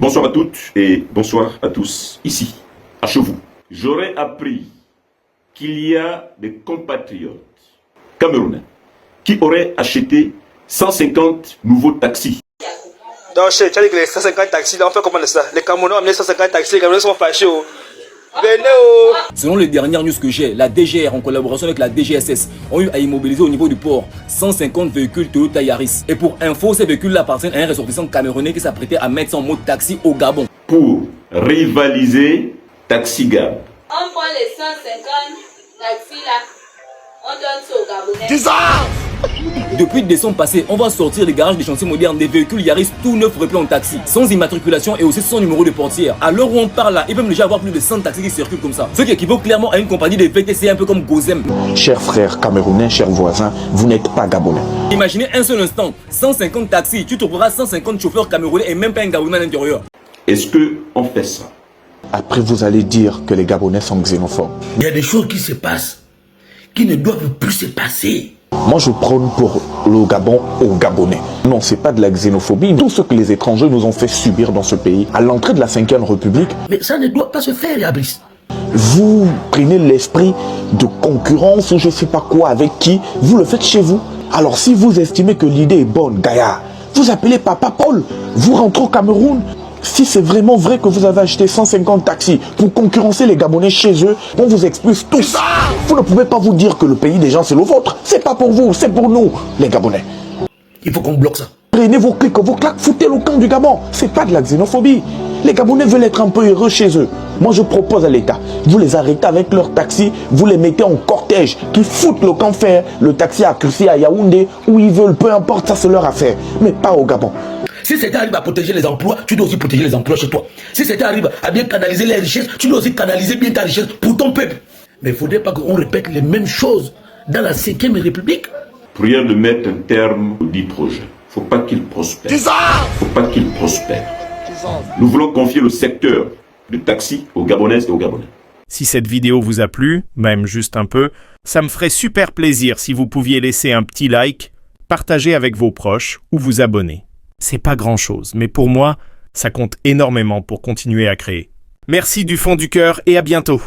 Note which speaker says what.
Speaker 1: Bonsoir à toutes et bonsoir à tous, ici, à Chevaux. J'aurais appris qu'il y a des compatriotes camerounais qui auraient acheté 150 nouveaux taxis.
Speaker 2: Donc, tu as dit que les 150 taxis, là, on fait comment ça? Les Camerounais ont amené 150 taxis, les Camerounais sont fâchés. Venez.
Speaker 3: Selon les dernières news que j'ai, la DGR en collaboration avec la DGSS ont eu à immobiliser au niveau du port 150 véhicules Toyota Yaris. Et pour info, ces véhicules-là appartiennent à un ressortissant camerounais qui s'apprêtait à mettre son mode taxi au Gabon.
Speaker 1: Pour rivaliser Taxi Gab.
Speaker 4: On prend les 150 taxis là, on donne ça aux Gabonais.
Speaker 3: Depuis décembre passé, on va sortir des garages des chantiers modernes des véhicules Yaris tout neufs repris en taxi, sans immatriculation et aussi sans numéro de portière. À l'heure où on parle là, il peut même déjà avoir plus de 100 taxis qui circulent comme ça. Ce qui équivaut clairement à une compagnie de VTC un peu comme Gozem.
Speaker 5: Chers frères camerounais, chers voisins, vous n'êtes pas gabonais.
Speaker 3: Imaginez un seul instant, 150 taxis, tu trouveras 150 chauffeurs camerounais et même pas un Gabonais à l'intérieur.
Speaker 1: Est-ce qu'on fait ça?
Speaker 5: Après, vous allez dire que les Gabonais sont xénophobes.
Speaker 6: Il y a des choses qui se passent qui ne doivent plus se passer.
Speaker 5: Moi, je prône pour le Gabon aux Gabonais. Non, c'est pas de la xénophobie. Tout ce que les étrangers nous ont fait subir dans ce pays, à l'entrée de la 5e République.
Speaker 6: Mais ça ne doit pas se faire, Yabris.
Speaker 5: Vous prenez l'esprit de concurrence ou je sais pas quoi avec qui, vous le faites chez vous. Alors, si vous estimez que l'idée est bonne, Gaïa, vous appelez Papa Paul, vous rentrez au Cameroun. Si c'est vraiment vrai que vous avez acheté 150 taxis pour concurrencer les Gabonais chez eux, on vous expulse tous. Vous ne pouvez pas vous dire que le pays des gens c'est le vôtre. C'est pas pour vous, c'est pour nous, les Gabonais.
Speaker 6: Il faut qu'on bloque ça.
Speaker 5: Prenez vos clics, vos claques, foutez le camp du Gabon. C'est pas de la xénophobie. Les Gabonais veulent être un peu heureux chez eux. Moi je propose à l'État, vous les arrêtez avec leur taxi, vous les mettez en cortège, qui foutent le camp faire le taxi à Kursi, à Yaoundé, où ils veulent, peu importe, ça c'est leur affaire. Mais pas au Gabon.
Speaker 6: Si c'était arrive à protéger les emplois, tu dois aussi protéger les emplois chez toi. Si c'était arrive à bien canaliser les richesses, tu dois aussi canaliser bien ta richesse pour ton peuple. Mais il ne faudrait pas qu'on répète les mêmes choses dans la 5e République.
Speaker 1: Prière de mettre un terme au dit projet. Faut pas qu'il prospère. Faut pas qu'il prospère. Nous voulons confier le secteur de taxi aux Gabonaises et aux Gabonais.
Speaker 7: Si cette vidéo vous a plu, même juste un peu, ça me ferait super plaisir si vous pouviez laisser un petit like, partager avec vos proches ou vous abonner. C'est pas grand-chose, mais pour moi, ça compte énormément pour continuer à créer. Merci du fond du cœur et à bientôt.